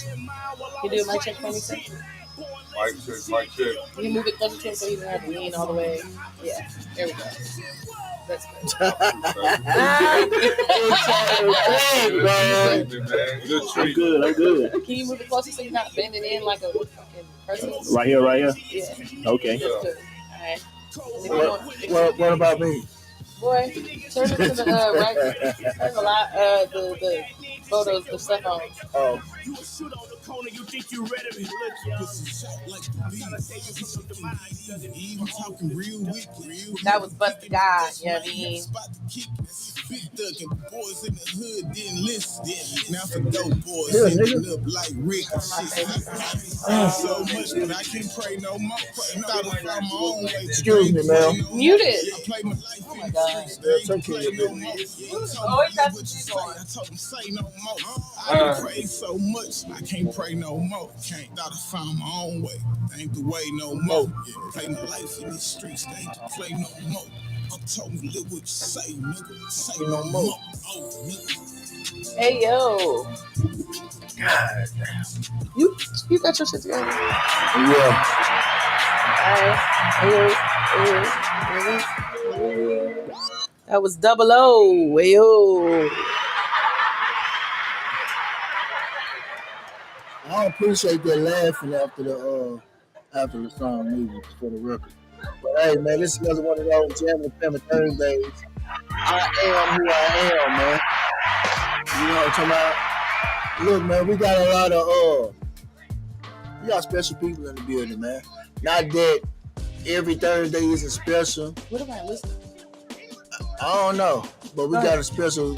You do a mic check for me, sir? Mic check. You move it closer to him so you don't have to lean all the way. Yeah, there we go. That's good. Good treat. I'm good. Can you move it closer so you're not bending in like a fucking person? Right here. Yeah. Okay. That's good. All right. What about me? Boy, turn it to the right. There's a lot the photos, the stuff on. Oh. That was Bust the God, you know what I mean? Big thuggin' boys in the hood didn't listen. Now for dope boys, sitting up like Rick and shit. So much, but I can't pray no more. Thought I found my own way. Excuse me, man. Mute it. I play my life Oh in my the God. streets. That's okay. Oh, he got some shit on. I told him say no more. I pray so much, I can't pray no more. Thought I found my own way. Ain't the way no more. Play my life in the streets, ain't the play no more. I told me, look what you say, nigga. Say no more. Oh, nigga. Hey, yo. God. You got your shit together. Yeah. Alright. That was 00. Hey, yo. I appreciate that laughing after the song movie for the record. But hey, man, this is another one of those Jammitorcrammit Thursdays. I am who I am, man. You know what I'm talking about? Look, man, we got we got special people in the building, man. Not that every Thursday isn't special. What am I listening? I don't know, but we got a special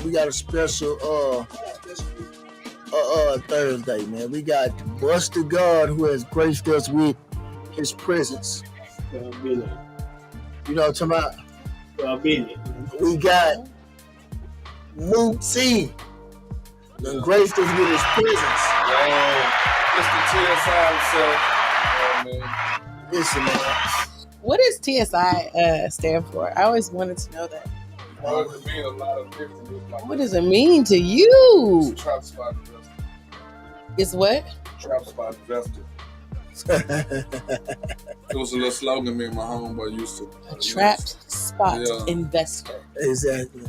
Thursday, man. We got Buster God, who has graced us with his presence. You know what I'm talking about? We got Moot C, and graced us with his presence. Mr. TSI himself. Listen, man. What does TSI stand for? I always wanted to know that. It means a lot of different things. Like What does it mean to you? Trap spot investor. It's what? Trap spot investor. It was a little slogan me and my homeboy used to. A trapped spot investor. Exactly.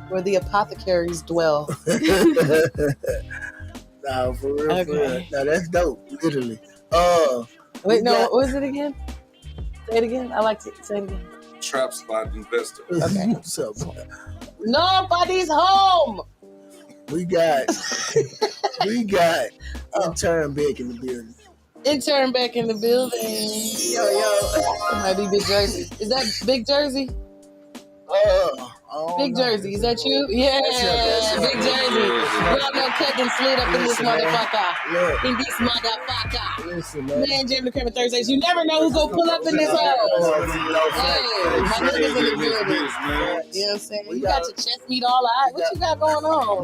Where the apothecaries dwell. Nah, for real, Okay. for real. Nah, that's dope, literally. Wait, no, what was it again? Say it again. I like to say it again. Trap spot investor. Okay. What's up, man? Nobody's home. We got intern back in the building. Intern back in the building. Yo. It might be Big Jersey. Is that Big Jersey? Big Jersey. Is that you? Yeah. That's Big Jersey. We all know Cookin' slid up in this Listen, man. motherfucker. Look, In this motherfucker. listen, man. Man, Jammitorcrammit Thursdays. You never know who's gonna pull up in this hole. Hey, my niggas in the building. You know what I'm saying? You got your chest meat all out. What you got going on?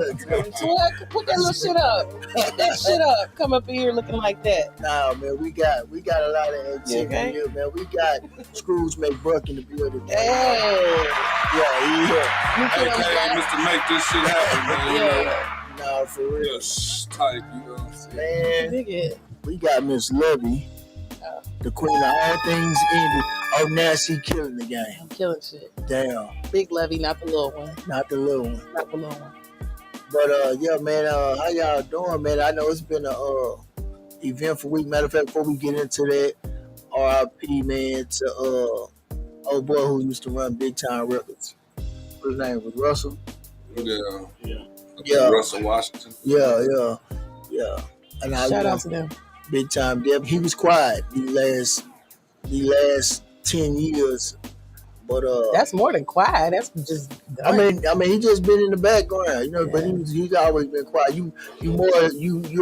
Put that little shit up. Put that shit up. Come up in here looking like that. Nah, man, we got a lot of activity here, man. We got Scrooge McBuck in the building. Man. Hey. Yeah, he here. You Hey, feel Mr. me? Make this shit happen, man. Yeah. Nah, for real. Just type, you know what I'm saying? Man, Dig it. we got Miss Lovey, the queen of all things indie. Oh, now she killing the game. I'm killing shit. Damn, Big Levy, not the little one. not the little one. Not the little one. But yeah, man, how y'all doing, man? I know it's been a eventful week. Matter of fact, before we get into that, R.I.P. man to old boy who used to run Big Time Records. His name was Russell. Yeah. Russell Washington. Yeah. And Shout out to them. Big Time Deb. He was quiet the last 10 years. But That's more than quiet. That's just. I mean, he just been in the background, you know. But he's always been quiet. You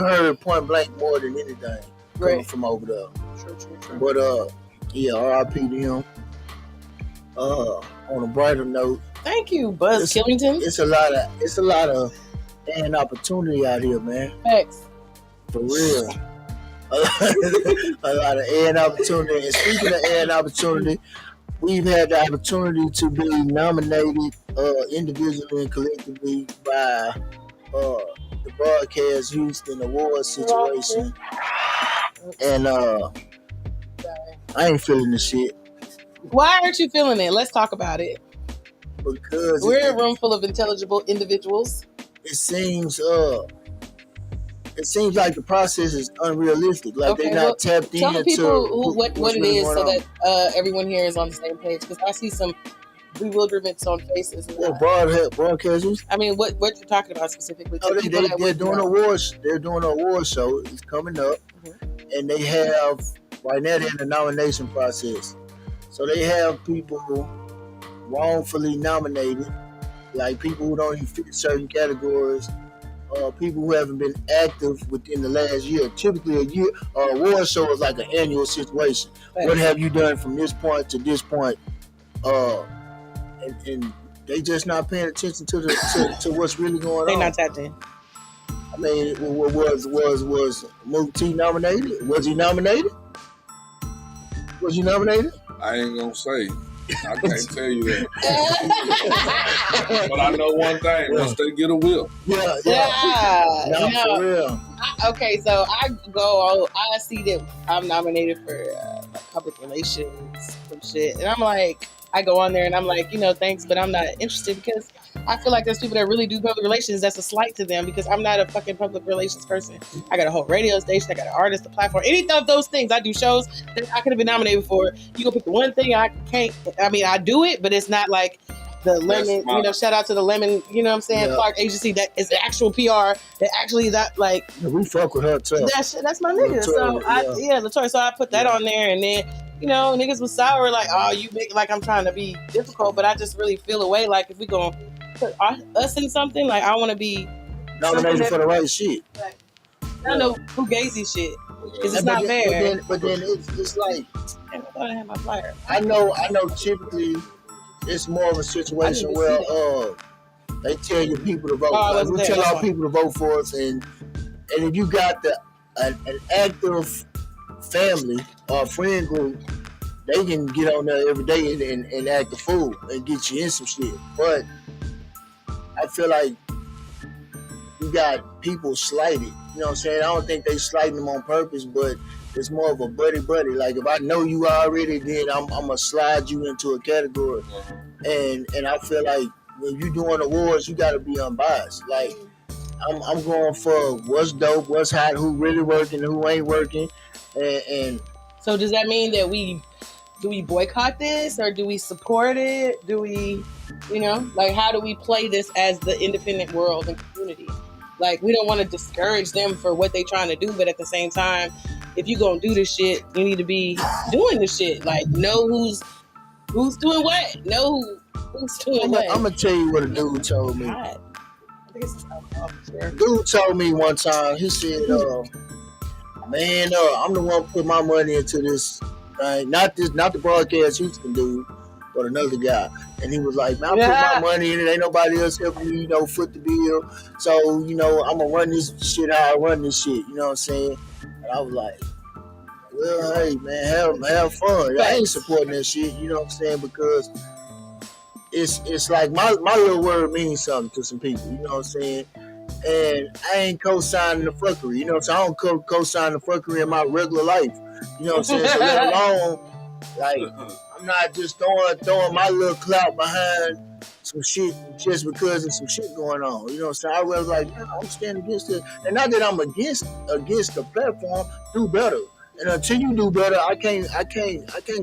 heard point blank more than anything coming Right. from over there. True. But yeah, R.I.P. to him. On a brighter note, Thank you, Buzz Killington. it's a lot of and opportunity out here, man. Facts. For real. A lot of air and opportunity. And speaking of air and opportunity, we've had the opportunity to be nominated individually and collectively by the broadcast Houston awards situation, and I ain't feeling the shit. Why aren't you feeling it? Let's talk about it. Because we're a room full of intelligible individuals. It seems like the process is unrealistic. Like they're not tapped into. Tell people what it is so that everyone here is on the same page. Because I see some bewilderments on faces. Broadcasters? I mean, what you're talking about specifically? Oh, they're doing awards. They're doing an award show. It's coming up, and they have right now they're in the nomination process. So they have people wrongfully nominated, like people who don't even fit certain categories. People who haven't been active within the last year. Typically, a year award show is like an annual situation. Right. What have you done from this point to this point? And they just not paying attention to what's really going on. They not tapped in. I mean, was Mookie nominated? Was he nominated? I ain't gonna say. I can't tell you that. But I know one thing. Once they get a whip. Yeah. No, for real. Okay, so I see that I'm nominated for public relations, some shit. And I'm like, I go on there and I'm like, thanks, but I'm not interested because I feel like there's people that really do public relations. That's a slight to them because I'm not a fucking public relations person. I got a whole radio station. I got an artist, a platform, any of those things. I do shows that I could have been nominated for. You go pick the one thing I can't. I mean, I do it, but it's not like the Lemon. Shout out to the Lemon. You know what I'm saying? Yeah. Clark agency that is the actual PR that actually that like. Yeah, we fuck with her too. That's my nigga. Latoya. So I put that on there, and then. Niggas was sour like, oh, you make like I'm trying to be difficult, but I just really feel away like if we gonna put us in something, like I want to be nominated for the right shit. Like, I don't know fugazi shit because it's not fair. But then it's like I thought I had my flyer. I know. Typically, it's more of a situation where they tell your people to vote. Like, we tell our people to vote for us, and if you got an active family or friend group, they can get on there every day and act a fool and get you in some shit. But I feel like you got people slighted. You know what I'm saying? I don't think they slighting them on purpose, but it's more of a buddy. Like if I know you already, then I'm gonna slide you into a category. And I feel like when you doing awards, you gotta be unbiased. Like I'm going for what's dope, what's hot, who really working, who ain't working. And so does that mean that do we boycott this or do we support it? Do we, like how do we play this as the independent world and community? Like we don't want to discourage them for what they trying to do, but at the same time, if you gonna do this shit, you need to be doing the shit. Like know who's doing what, know who's doing what. I'm gonna tell you what a dude told me. I think it's dude told me one time. He said, man, I'm the one put my money into this thing. Not the broadcast Houston dude, but another guy. And he was like, man, I put my money in it. Ain't nobody else helping me, foot the bill. So, I'm going to run this shit how I run this shit. You know what I'm saying? And I was like, well, hey, man, have fun. I ain't supporting that shit. You know what I'm saying? Because it's like my little word means something to some people. You know what I'm saying? And I ain't co-signing the fuckery, so I don't co-sign the fuckery in my regular life, you know what I'm saying? So let alone, like, I'm not just throwing my little clout behind some shit just because there's some shit going on, you know what I'm saying? I was like, I'm standing against it, and not that I'm against the platform. Do better, and until you do better, I can't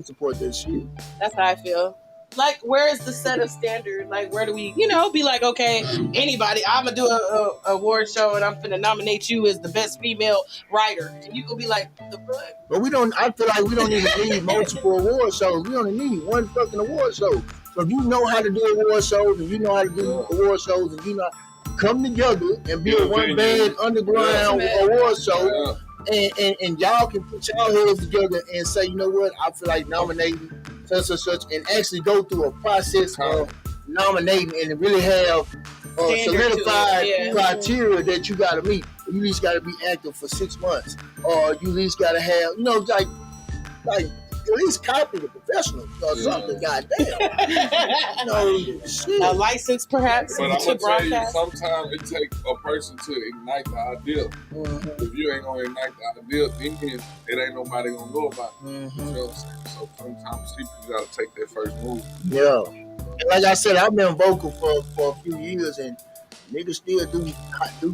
support that shit. That's how I feel. Like, where is the set of standard? Like, where do we, be like, okay, anybody, I'm going to do a award show and I'm going to nominate you as the best female writer. And you going to be like, the fuck? But I feel like we don't even need multiple award shows. We only need one fucking award show. So if you know how to do award shows and you know how to do award shows and you know, come together and build one bad underground award show and y'all can put y'all heads together and say, you know what, I feel like nominating such, and actually go through a process of nominating and really have solidified criteria that you got to meet. You at least got to be active for 6 months, or you at least got to have, like least copy the professional or something. Goddamn. Shit. A license, perhaps, But I'm to gonna tell you, broadcast. sometimes it takes a person to ignite the idea. If you ain't gonna ignite the idea, then it ain't nobody gonna know about it. You know what I'm saying? So sometimes people gotta take their first move. Yeah. And like I said, I've been vocal for a few years, and niggas still do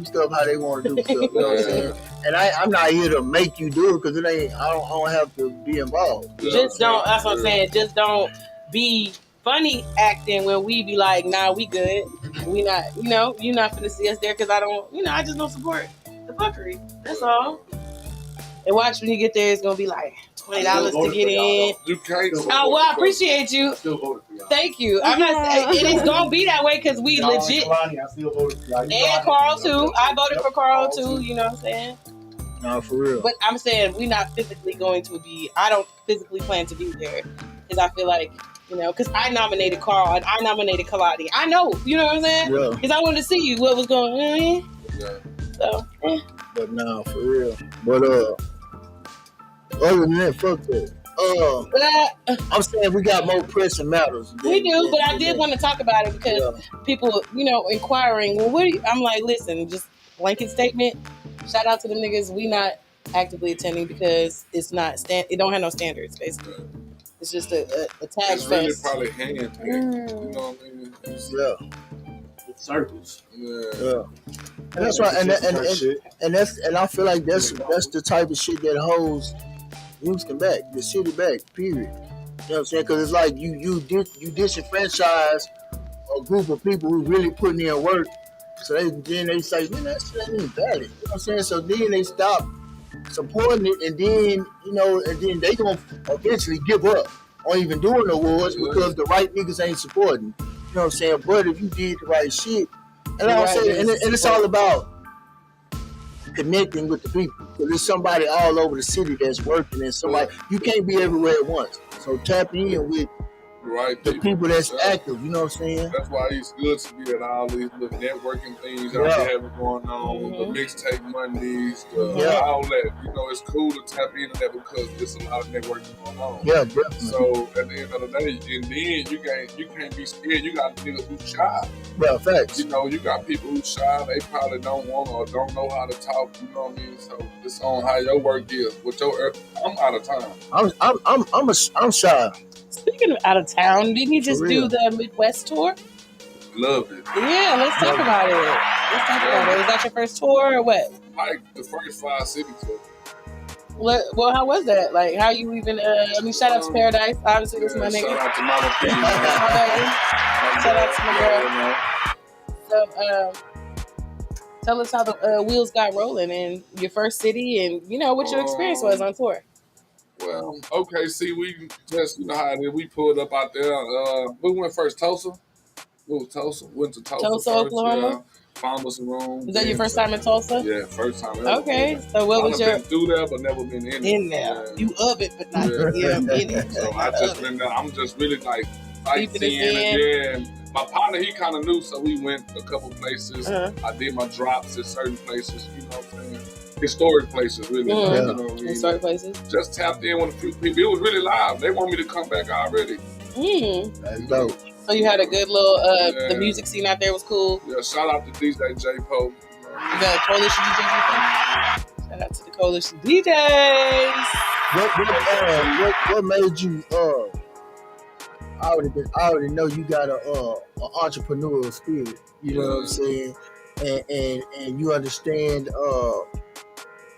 stuff how they want to do stuff. You know what I'm saying? And I'm not here to make you do it because it ain't. I don't have to be involved. Just don't. That's what I'm saying. Just don't be funny acting when we be like, nah, we good. We not. You're not finna see us there because I don't. I just don't support the fuckery. That's all. And watch when you get there, it's gonna be like $20 to get in. You can't. Oh well, I appreciate you. Thank you. I'm not. It is gonna be that way because we legit. And Carl too. I voted for Carl too. You know what I'm saying? No, for real. But I'm saying we're not physically going to be. I don't physically plan to be there because I feel like because I nominated Carl and I nominated Kaladi. I know. You know what I'm saying? Yeah. Because I wanted to see what was going on. So. But no, for real. But other than that, fuck that. I'm saying we got more pressing matters. We do, but I did want to talk about it because people, inquiring. Well, I'm like, listen, just blanket statement. Shout out to the niggas. We not actively attending because it's not it don't have no standards. Basically, it's just a tag it's fest. really probably hand tag. You know what I mean? Circles. Yeah. And that's right. And I feel like that's the type of shit that holds Houston back, the city back. Period. You know what I'm saying? Because it's like you disenfranchise a group of people who really putting in work. So then they say, man, that shit ain't even valid. You know what I'm saying? So then they stop supporting it, and then they gonna eventually give up on even doing the awards because the right niggas ain't supporting. You know what I'm saying? But if you did the right shit, and I'm saying, and it's all about connecting with the people. Because there's somebody all over the city that's working, and somebody you can't be everywhere at once. So tap in with the people that's active. You know what I'm saying? That's why it's good to be at all these little networking things out there having going on. The mixtape Mondays, all that. It's cool to tap into that because there's a lot of networking going on. Yeah, definitely. So at the end of the day, and then you can't be scared. You got niggas who shy. Yeah, facts. You got people who shy. They probably don't want or don't know how to talk. You know what I mean? So it's on how your work is. I'm out of time. I'm shy. Speaking of out of town, didn't you just do the Midwest tour? Loved it. Yeah, let's talk about it. Was that your first tour or what? Like the first 5 cities. Well, how was that? Like, how you even? Shout out to Paradise. Obviously, this is my nigga. Shout out to Mama P. Shout out to my girl. So, tell us how the wheels got rolling in your first city, and what your experience was on tour. Well, okay. See, we just how it is. We pulled up out there. We went first Tulsa. Went to Tulsa first, Oklahoma. Found us a room. Was that your first time in Tulsa? Yeah, first time ever. Okay, so what was your? Been through there, but never been in there. Yeah. You of it, but not in it. So I just been there. I'm just really like sightseeing and my partner, he kind of knew, so we went a couple places. I did my drops at certain places. You know what I'm saying? Historic places, really. You know what I mean? Historic places. Just tapped in with a few people. It was really live. They want me to come back already. That's dope. So you had a good little, the music scene out there was cool. Yeah, shout out to DJ J Po. The Coalition DJ. Shout out to the Coalition DJs. What made you? I already know you got an entrepreneurial spirit. You know what I'm saying, and you understand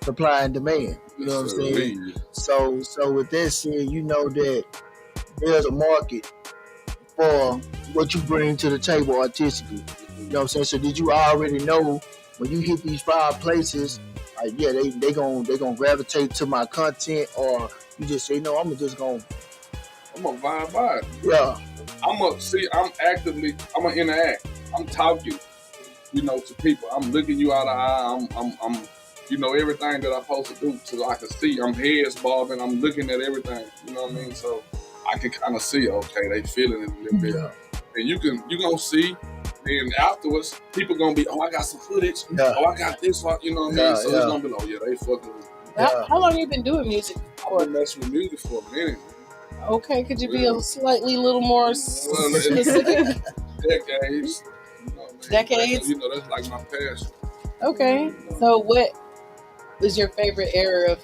supply and demand. You know what I'm saying. So with that said, you know that there's a market for what you bring to the table artistically. You know what I'm saying? So did you already know when you hit these 5 places, like they gonna gravitate to my content, or you just say no, I'm gonna vibe by it. Yeah. I'm gonna interact. I'm talking, to people. I'm looking you out of the eye. I'm everything that I'm supposed to do so I can see. I'm heads bobbing. I'm looking at everything. You know what I mean? So I can kind of see, okay, they feeling it a little bit. Yeah. And you gonna see, and afterwards, people gonna be, I got some footage. Yeah. I got this one. You know what I mean? So it's gonna be, they fucking with me. How long you been doing music for? I've been messing with music for a minute. Okay, could you be a slightly little more specific? Decades. You know what I mean? Decades? You know, that's like my passion. Okay. So what was your favorite era of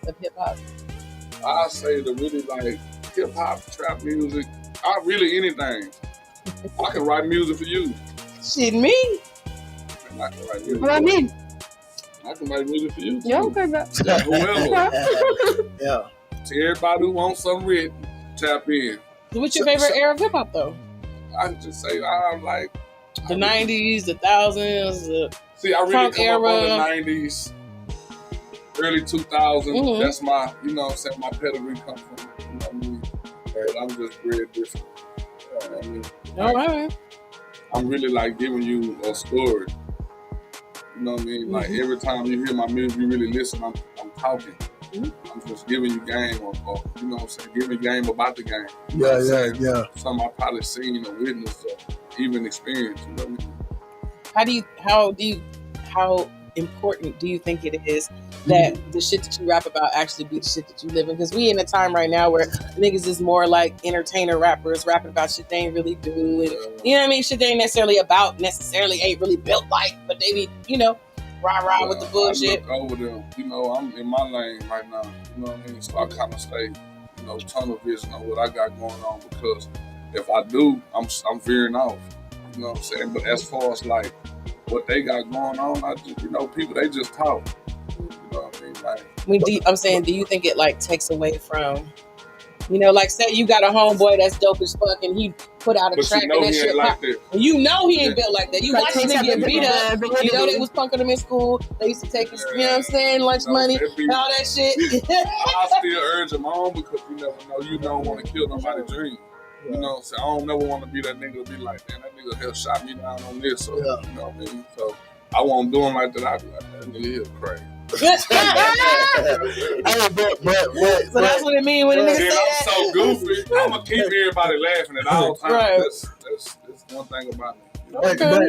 of hip hop? I say the really like hip hop, trap music, really anything. I can write music for you. Shit, me? I can write music. What I mean? I can write music for you. Yeah, okay, bro. Yeah, whoever. Yeah. To everybody who wants something written, tap in. What's your favorite era of hip hop though? I can just say I like the 90s, the 2000s, see, I really funk come era. up on the 90s, early 2000s. That's my, you know what I'm saying, my pedigree comes from, you know what I mean? But I'm just very different. You know what I mean? All right. I'm really like giving you a story. You know what I mean? Like every time you hear my music, you really listen, I'm talking. I'm just giving you game or you know what I'm saying, giving game about the game. You know what I'm saying? Something I've probably seen or witnessed or even experienced. You know what I mean? How important do you think it is that the shit that you rap about actually be the shit that you live in? Because we in a time right now where niggas is more like entertainer rappers rapping about shit they ain't really do, and you know what I mean, shit they ain't necessarily about, ain't really built like, but they be, you know, rah with the bullshit. I look over them, you know, I'm in my lane right now, you know what I mean? So I kind of stay, you know, tunnel vision on what I got going on, because if I do, I'm veering off, you know what I'm saying? But as far as like what they got going on, I just, you know, people, they just talk. You know what I mean? Like, do you think it like takes away from, you know, like say you got a homeboy that's dope as fuck and he put out a track and that shit like that. You know he ain't built like that. You watch him get beat up. You know they was punking him in school. They used to take his, you know what I'm saying, lunch money, all that shit. I still urge him on, because you never know. You don't want to kill nobody's dream. You know what I'm saying? I don't never want to be that nigga to be like, man, that nigga hell shot me down on this. So, you know what I mean? So I won't do him like that. I be like, that nigga here crazy. So that's what it means when a nigga say that. I'm so goofy. I'm gonna keep everybody laughing at all times. Right. That's one thing about me.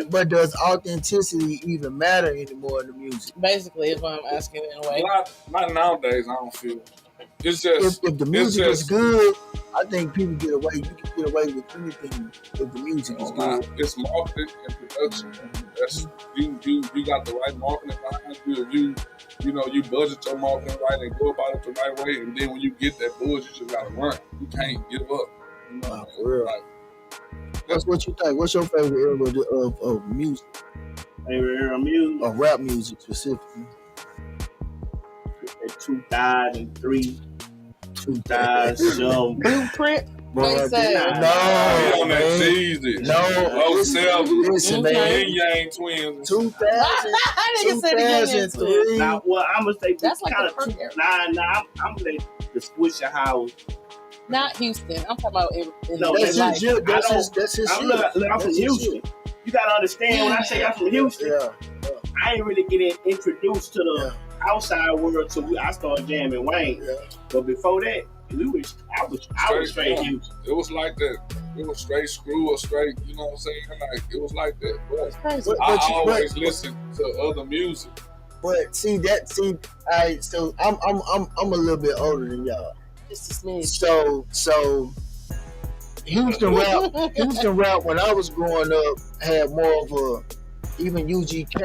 But does authenticity even matter anymore in the music? Basically, is what I'm asking in a way. Not nowadays. I don't feel. It's just if the music is good, I think people get away. You can get away with anything if the music is good. It's marketing and production. That's you got the right marketing behind you. If you know you budget your marketing right and go about it the right way, and then when you get that bullshit, you just gotta run. You can't give up. You know, for real. Like, that's what you think. What's your favorite era of music? Favorite era of music? Of rap music specifically. 2003, 2000. Blueprint. No, cheesy. No, 07. Listen, man. Yin Yang Twins. 2003. Now, well, I'm gonna say that's like kind of I'm gonna say the Swisher House. Not Houston. I'm talking about that's his shit. I'm from Houston. You gotta understand, when I say I'm from Houston, I ain't really getting introduced to the outside world till I started jamming Wayne. But before that, I was straight Houston. It was like that. It was straight screw or straight, you know what I'm saying? Like, it was like that. But I always listen to other music. But so I'm a little bit older than y'all. Just a smidge. So Houston rap when I was growing up had more of a, even UGK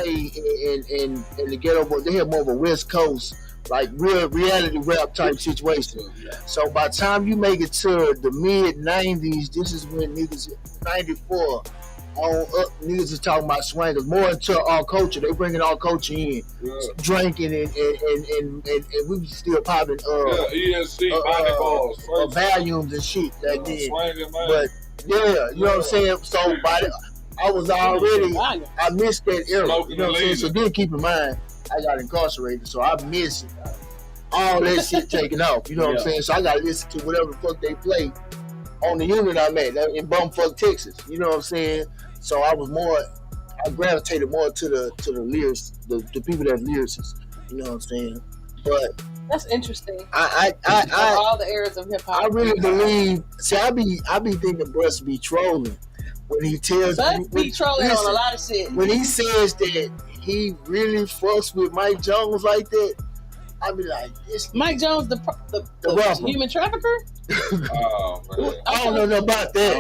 and the Ghetto Boys, they had more of a West Coast, like real reality rap type situation. So by the time you make it to the mid 90s, this is when niggas 94 on up, niggas is talking about swangers, more into our culture. They bringing our culture in, drinking and we still popping ESG, body balls, volumes and shit back then. Swanging, but you know what I'm saying. So I was already, I missed that era. You know what I'm saying. So then keep in mind, I got incarcerated, so I missed all that shit taken off. You know what I'm saying. So I got to listen to whatever the fuck they play on the unit I'm at in bumfuck Texas. You know what I'm saying. So I gravitated more to the lyrics, the people that lyricists. You know what I'm saying. But that's interesting. I all the eras of hip hop. I really believe. See, I be thinking Bruce be trolling when he tells me. Be trolling on a lot of shit. When he says that he really fucks with Mike Jones like that, I'd be like, this Mike Jones, the rapper. human trafficker. Oh man. I don't know nothing about that.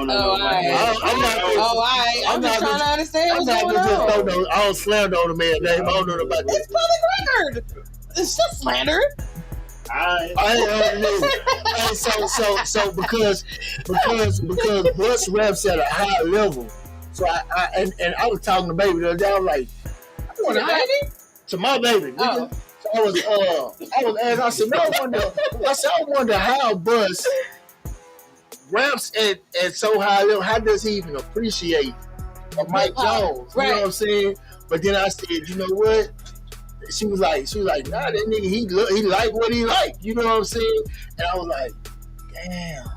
I'm just trying to understand what's going on. I don't slander on the man's name. I don't know about that. It's public record. It's just slander. So because Bus raps at a high level. So I was talking to baby the other day. I was like, to my baby. Oh. So I was asking. I said, I wonder how Bus raps at so high level. How does he even appreciate Mike Jones? You know what I'm saying? But then I said, you know what? She was like, nah, that nigga, he like what he like. You know what I'm saying? And I was like, damn.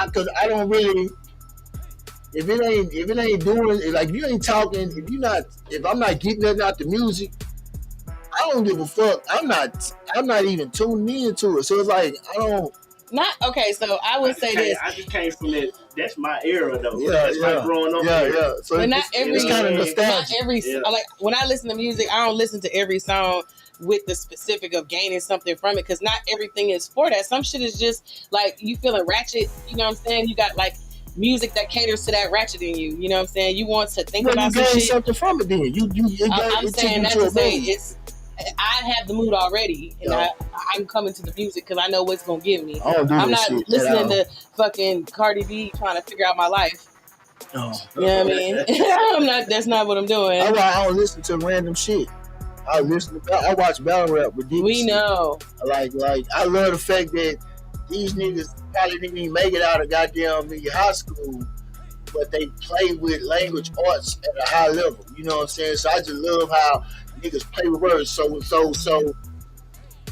Because I don't really, if it ain't doing, like, if you ain't talking, if I'm not getting nothing out the music, I don't give a fuck. I'm not even tuned into it. So it's like, So I would say this. I just came from that. That's my era, though. Yeah, that's my growing up. Yeah. So it's kind of nostalgic. Like when I listen to music, I don't listen to every song with the specific of gaining something from it, because not everything is for that. Some shit is just like you feeling ratchet. You know what I'm saying? You got like music that caters to that ratchet in you. You know what I'm saying? You want to think about some shit. Something from it, then I'm saying that to say it's. I have the mood already, and I'm coming to the music because I know what's gonna give me. I'm not listening to fucking Cardi B trying to figure out my life. No. You know what I mean? I'm not. That's not what I'm doing. I don't listen to random shit. I watch battle rap ridiculous. We know. Like I love the fact that these niggas probably didn't even make it out of goddamn high school, but they play with language arts at a high level. You know what I'm saying? So I just love how niggas play with words. So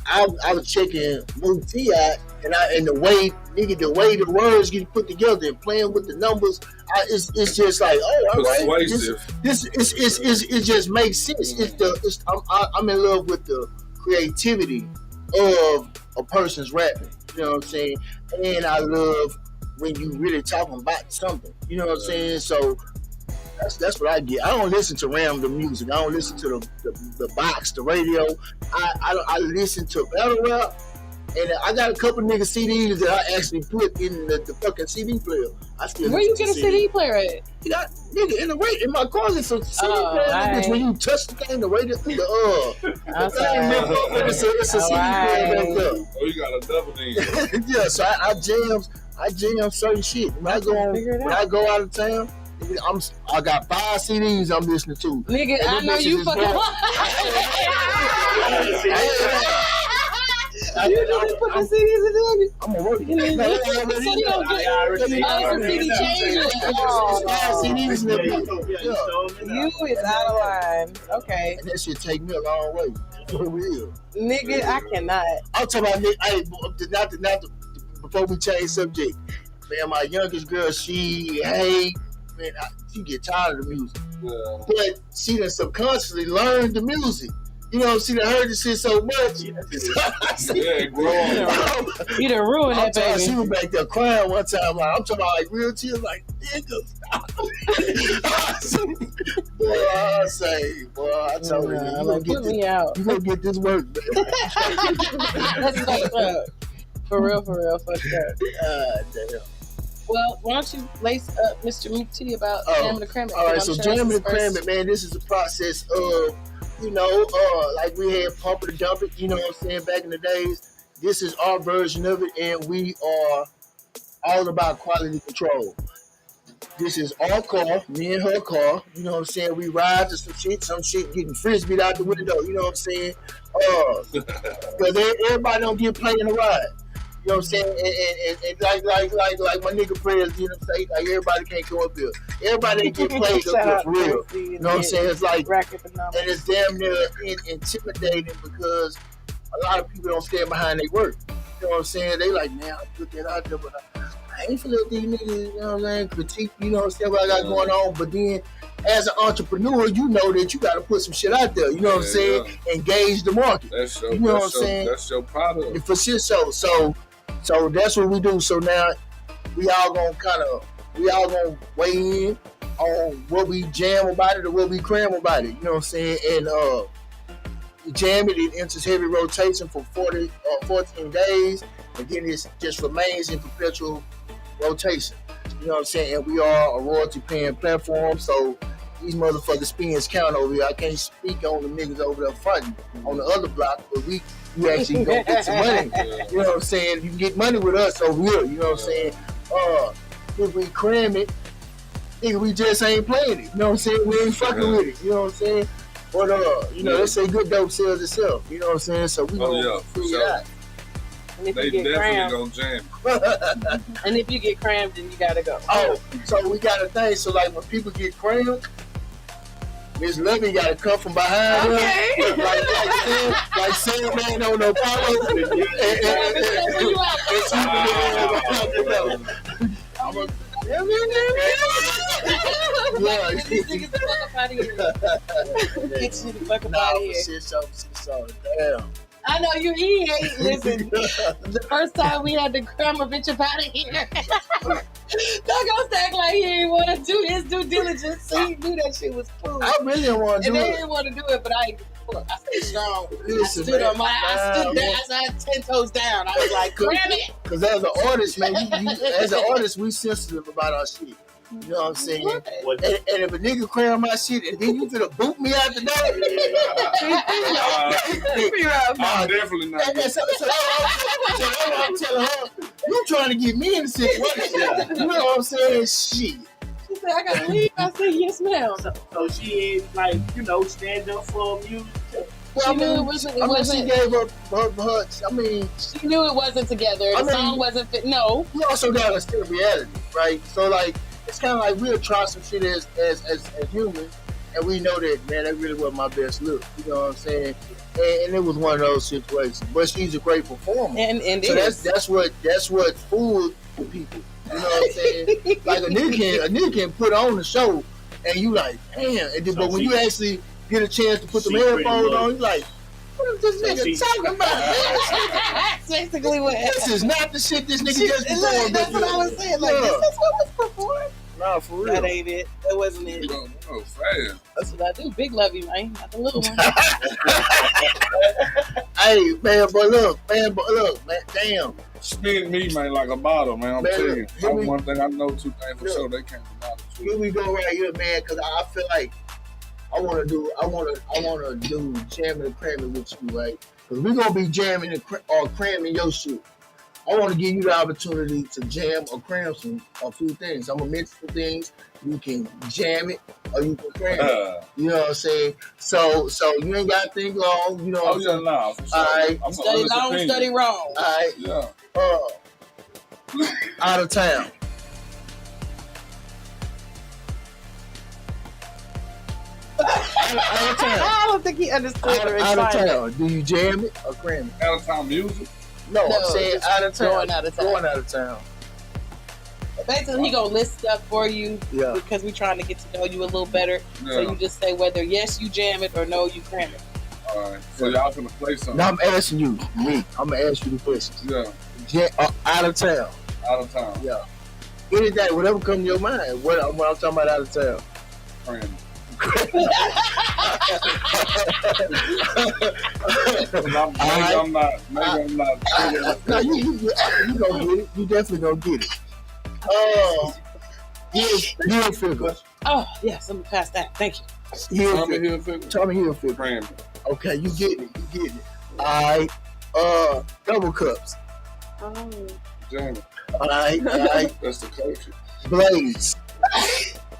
I was checking Muti out, and the way the words get put together and playing with the numbers, it's just like, all right, it just makes sense. I'm in love with the creativity of a person's rapping. You know what I'm saying? And I love when you really talking about something. You know what I'm saying? So that's what I get. I don't listen to random music. I don't listen to the box, the radio. I listen to battle rap, and I got a couple nigga CDs that I actually put in the fucking CD player. Where you get a CD player at? You got nigga in my closet. So CD player, nigga, when you touch the thing, the radio, the thing lift up, and it's a CD player back there. Oh, you got a double D. Yeah, so I jam certain shit. When I go out of town, I got 5 CDs I'm listening to. Nigga, I know you fucking. You just put the CDs in there. I'm gonna work. You is out of line. Okay. And that shit take me a long way. For real. Nigga, I cannot. I'm talking about not before we change subject. Man, my youngest girl, she get tired of the music. Yeah. But she done subconsciously learned the music. You know, she done heard this shit so much. Grow on. You done ruined that, baby. She was back there crying one time. Like, I'm talking about like real tears, like, nigga, stop. Boy, I told her, you gonna get this work, man. That's fucked up. For real, fucked up. Damn. Well, why don't you lace up Mr. Muti about Jammitorcrammit? All right, so Jammitorcrammit, man, this is a process of, like we had Pump It or Dump It, you know what I'm saying, back in the days. This is our version of it, and we are all about quality control. This is our car, me and her car, you know what I'm saying. We ride to some shit getting frisbeed out the window, you know what I'm saying. Because everybody don't get playing the ride. You know what I'm saying? And like my nigga prayers, you know what I'm saying? Like everybody can't go up here. Everybody ain't get played up here for real. You know what I'm saying? It's like, and it's damn near intimidating because a lot of people don't stand behind their work. You know what I'm saying? They like, man, I put that out there, but I ain't finna let these niggas, you know what I'm saying, critique, you know what I'm saying, what I got going on. But then as an entrepreneur, you know that you got to put some shit out there. You know what I'm saying? Engage the market. You know what I'm saying? That's your product. For shit show. So that's what we do. So now we all gonna weigh in on what we jam about it or what we cram about it. You know what I'm saying? And you jam it, it enters heavy rotation for 14 days, and then it just remains in perpetual rotation. You know what I'm saying? And we are a royalty paying platform, so these motherfuckers spins count over here. I can't speak on the niggas over there fronting on the other block, but you actually gonna get some money. You know what I'm saying? You can get money with us over here. You know what I'm saying? If we cram it, nigga, we just ain't playing it. You know what I'm saying? We ain't fucking with it. You know what I'm saying? But they say good dope sells itself. You know what I'm saying? So we gonna figure it out. And if They you get definitely crammed, gonna jam. and if you get crammed, then you gotta go. Oh, so we got a thing. So like when people get crammed, Miss Lovey got to come from behind Okay. her, like Sandman on the Apollo. Get these niggas the fuck up out of here. Get you the fuck up out of here. Damn. I know you ain't. Listen, the first time we had to cram a bitch up out of here. Don't go act like he didn't want to do his due diligence. So he knew that shit was cool. I really don't want to And do they it. didn't want to do it, but I stayed strong. Listen, I stood man. on I stood down. I had 10 toes down. I was like, cram it. Because as an artist, man, as an artist, we sensitive about our shit. You know what I'm saying? And if a nigga cram my shit and then you finna boot me out the door, I'm definitely not. so I'm telling her, you trying to get me in the situation. You know what I'm saying? Shit. She said, I gotta leave. I said, yes, ma'am. So she ain't like, stand up for music. Well, She knew it wasn't. She gave her. She knew it wasn't together. The song wasn't fit. No. We also got to still reality, right? So like, it's kind of like we'll try some shit as humans, and we know that, man, that really wasn't my best look. You know what I'm saying? And it was one of those situations. But she's a great performer, and so that's what fooled the people. You know what I'm saying? Like a nigga can put on the show, and you like, damn. But when you actually get a chance to put the headphones on, you like, what is this nigga talking about? That's basically what. This is not the shit this nigga just performed. That's what I was saying. Like, this is what was performed. Nah, for real. That ain't it. That wasn't it. Oh, fast. That's what I do. Big love you, man. Not the little one. Hey, man, but look, man, damn. Spin me, man, like a bottle, man. I'm telling you. here we- One thing I know, two things for sure, they can't deny the Here truth. we go right here, man, because I feel like I wanna do Jammitorcrammit with you, right? Because we're gonna be jamming or cramming your shit. I want to give you the opportunity to jam or cram a few things. I'm gonna mix the things. You can jam it or you can cram it. You know what I'm saying? So you ain't got to think long. You know what I'm saying? Nah, for sure. All right. I'm Study long, study wrong. All right. Yeah. Out of town. Out of town. I don't think he understood her Out of excitement. town. Do you jam it or cram it? Out of time music. No, No, I'm saying just out of town. going out of town. Going out of town. Basically, he gonna list stuff for you Yeah. because we're trying to get to know you a little better. Yeah. So you just say whether yes you jam it or no you cram it. All right. So y'all finna play something. Now I'm asking you, me. I'm gonna ask you the questions. Yeah. Out of town. Out of town. Yeah. Anything, whatever comes to your mind. What I'm talking about out of town. Friend. All I'm not. No, you gonna get it. You definitely gonna get it. Heel figure. Oh yes, let me pass that. Thank you. Heel Tommy figure. Hilfiger. Tommy heel figure. Friend. Okay, you getting it. You getting it. All right. Double cups. Oh. Jamie. All right. That's the culture. Blades.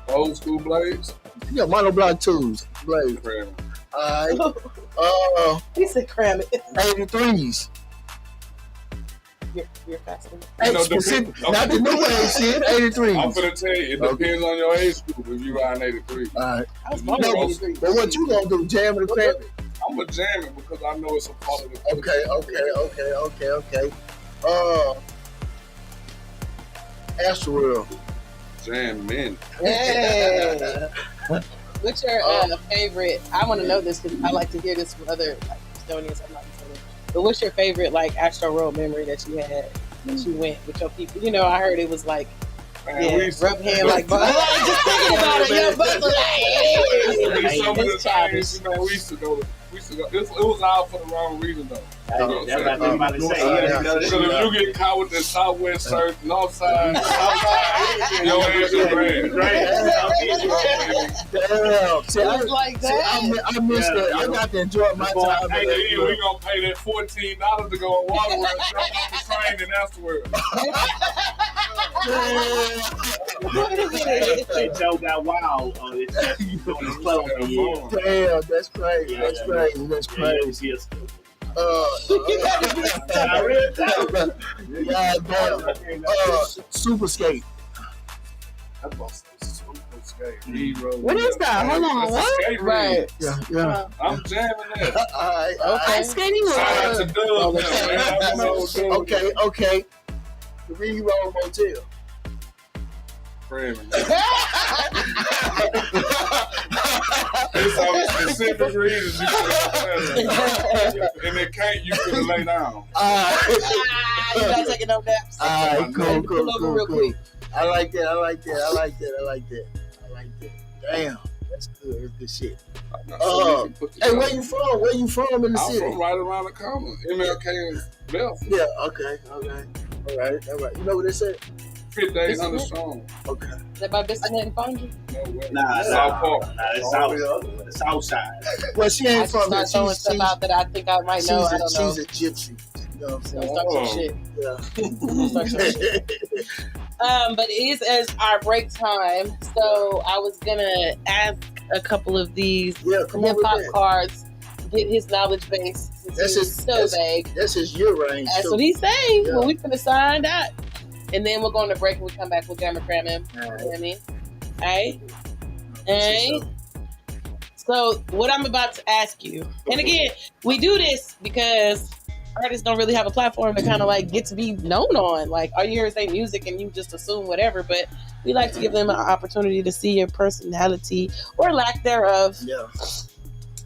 Old school blades. Yeah, monoblock tools. Blades. Friend. All right. He said cram it. 83s. You're faster. You know, Specific, depend- not the new wave shit. 83s. I'm finna tell you, it depends on your age group if you ride 83. All right. I was No, born in but- 83. But what you gonna do? Jam it or cram it? I'm gonna jam it because I know it's a part of the Okay. Astroworld. jam man. Hey. What's your favorite? I want to know this because I like to hear this from other Estonians. I'm not Estonian. But what's your favorite Astro World memory that you had that you went with your people? You know, I heard it was like, rub hand like, just thinking about it, your butt was like, Some of the it's childish. things, we used to go to It was all for the wrong reason though. That's what I'm about to say. Because if you get caught with the Southwest surf, North side, South side, your ass is red. Damn. See, I like that. I missed that. I got to enjoy my time. Hey, we gonna pay that $14 to go on Waterworld, jump off the train in Afterworld. Joe got wild on his clothes. Damn, that's crazy. That's crazy. That's crazy. Super skate. What is that? Hold on. What? Right. Yeah. I'm jamming that. Okay. Skating Shout out to Doug. Okay. The Re-Roll Motel. It's on specific reasons you could have and it can't, you could lay down. You're not taking no naps. Alright, cool. Quick. I like that. Damn, that's good. That's good shit. Hey, where you from in the city? I'm from right around the corner. MLK and Belfast. Yeah, okay. All right. You know what they said? 50 days on the strong. Okay. Is that by Bissonnette and Fondue? No way. South Park. The South Side. Well, she ain't from there. Throwing stuff out that I think I might know. I don't know. She's a gypsy. You know what I'm saying? Start some shit. But it is as our break time, so I was gonna ask a couple of these hip hop cards, get his knowledge base. That's vague. That's his year range. That's what he's saying. Yeah. Well, we finna sign that, and then we're going to break. And we come back with Jammitorcrammit. You know what I mean? All right. So what I'm about to ask you, and again, we do this because artists don't really have a platform to kind of like get to be known on. Like, all you hear is say music and you just assume whatever, but we like to give them an opportunity to see your personality or lack thereof. Yeah.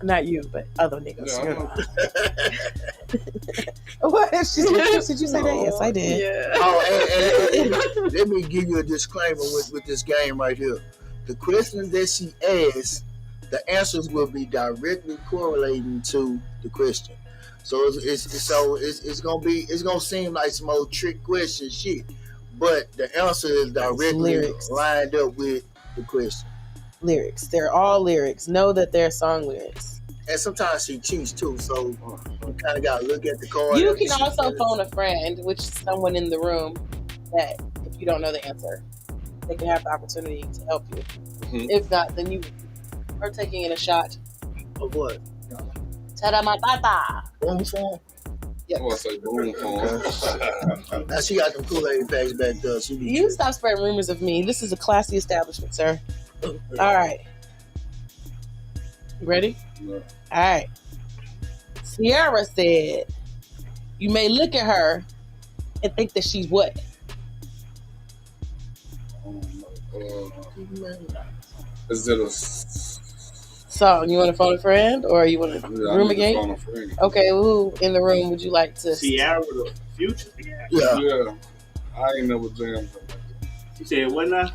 Not you, but other niggas. Yeah. What? Did you say that? Yes, I did. Yeah. And let me give you a disclaimer with this game right here. The questions that she asks, the answers will be directly correlating to the question. So it's gonna seem like some old trick question shit, but the answer is directly lined up with the question. Lyrics. They're all lyrics. Know that they're song lyrics. And sometimes she cheats too, so you kind of gotta look at the card. You can also phone a friend, which is someone in the room that if you don't know the answer, they can have the opportunity to help you. Mm-hmm. If not, then you are taking in a shot. Of what? Tada matata. Boom phone? Yep. I want to say boom phone. Now she got them Kool-Aid bags back there. You stop spreading rumors of me. This is a classy establishment, sir. All right. You ready? Yeah. All right. Sierra said, you may look at her and think that she's what? Is it a song? You want to phone a friend or you want to room again? Phone a friend. Okay, who in the room would you like to? Sierra the Future? Yeah. I ain't never jammed her. You said what now?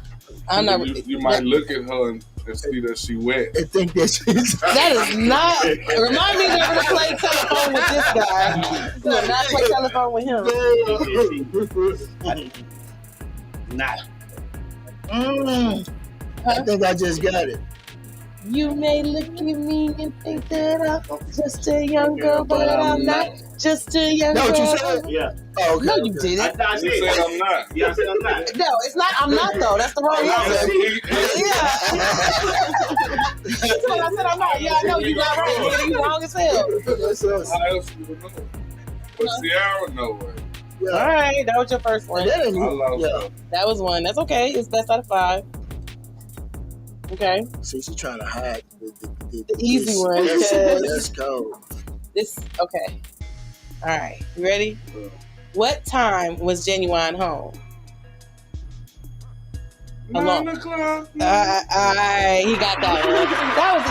I'm not. You might look at her and see that she wet. And think that she's. That is not. Remind me never to play telephone with this guy. Do not play telephone with him. Not. I think I just got it. You may look at me and think that I'm just a young girl, but I'm not just a young girl. No, what you said? Yeah. Oh, okay. No, you didn't. You said I'm not. Yeah, I said I'm not. No, it's not. I'm not though. That's the wrong answer. Yeah. That's what I said. I'm not. Yeah, I know you're not right. Nigga. You wrong as hell. How else would you know? But Sierra, no way. Yeah. All right, that was your first one. That was one. That's okay. It's best out of 5. Okay. See, she's trying to hide the easy one. Let's go. Okay. All right. You ready? Yeah. What time was Genuine home? 9 o'clock. He got that one. That was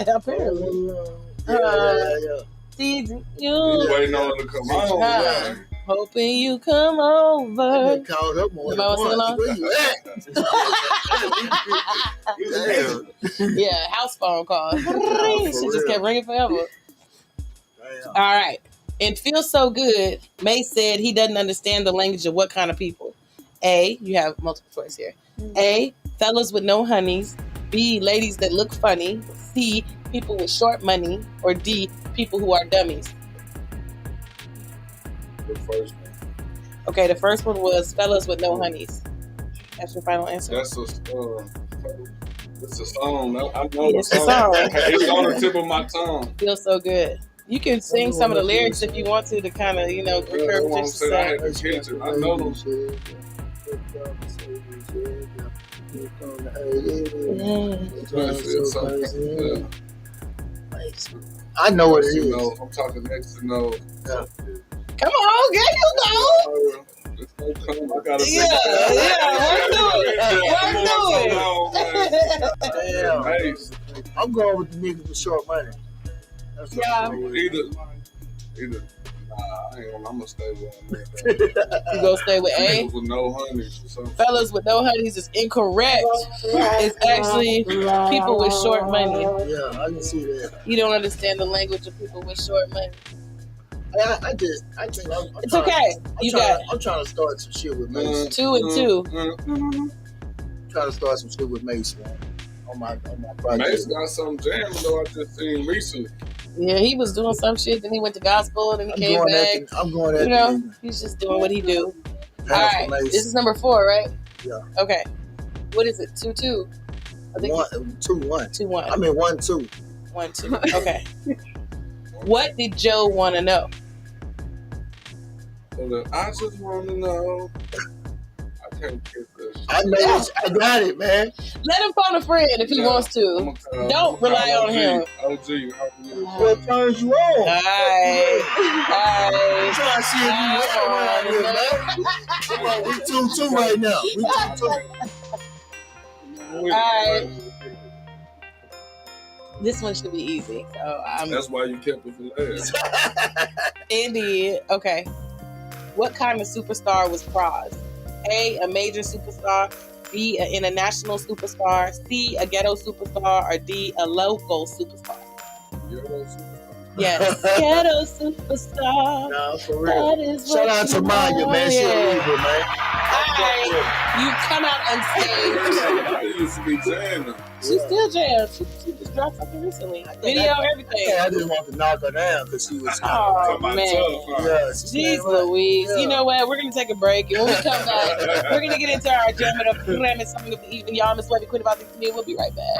easy. Apparently. Yeah. Did you? Waiting on her to come on. hoping you come over. I get called up more than once. Where you at? Yeah, house phone call. She just kept ringing forever. Damn. All right. And Feels So Good, May said he doesn't understand the language of what kind of people? A, you have multiple choice here. A, fellas with no honeys. B, ladies that look funny. C, people with short money. Or D, people who are dummies. The first one. Okay, the first one was fellas with no honeys. That's your final answer? That's it's a song. I know It's a song. It's on the tip of my tongue. Feels So Good. You can sing some of the lyrics if you want to kind of, recur I just to say. I know them. I know what it is. I'm talking next to no. Come on, there you go. It's gonna come. I gotta Work through it. I'm going with the niggas with short money. That's Either. I'm gonna stay with You gonna stay with A? with no honey. Fellas with no honeys is incorrect. It's actually people with short money. Yeah, I can see that. You don't understand the language of people with short money. I think it's okay. I'm trying to start some shit with Mason. 2 and 2. Trying to start some shit with Mason, man. On my project. Mason got some jam though I just seen recently. Yeah, he was doing some shit, then he went to gospel, and then he came back. I'm going at he's just doing what he do. All right, this is number 4, right? Yeah. Okay. What is it? 2-2? I think 2-1. 2-1. I mean 1-2. 1-2. Okay. What did Joe want to know? I just want to know. I can't get this. I know. I got it, man. Let him phone a friend if he wants to. Don't rly on him. OG. What turns you on? All right. I'm trying to see if you around here, man. We 2-2 right now. We 2-2. All right. This one should be easy. So that's why you kept it for last. Indeed. Okay. What kind of superstar was Praz? A, a major superstar. B, an international superstar. C, a ghetto superstar. Or D, a local superstar. Ghetto superstar. Yes. Ghetto superstar. No, for real. That is shout out to Maya, man. She a Libra, man. Alright. You come out unscathed. I used to be jamming. She still jammed. She just dropped something recently. Video, everything. I just want to knock her down because she was. Oh, man. Yeah, Jeez Louise. Yeah. You know what? We're going to take a break. And when we come back, we're going to get into our Jammitorcrammit Song of the Evening. Y'all, Miss Levy, quit about this to me. We'll be right back.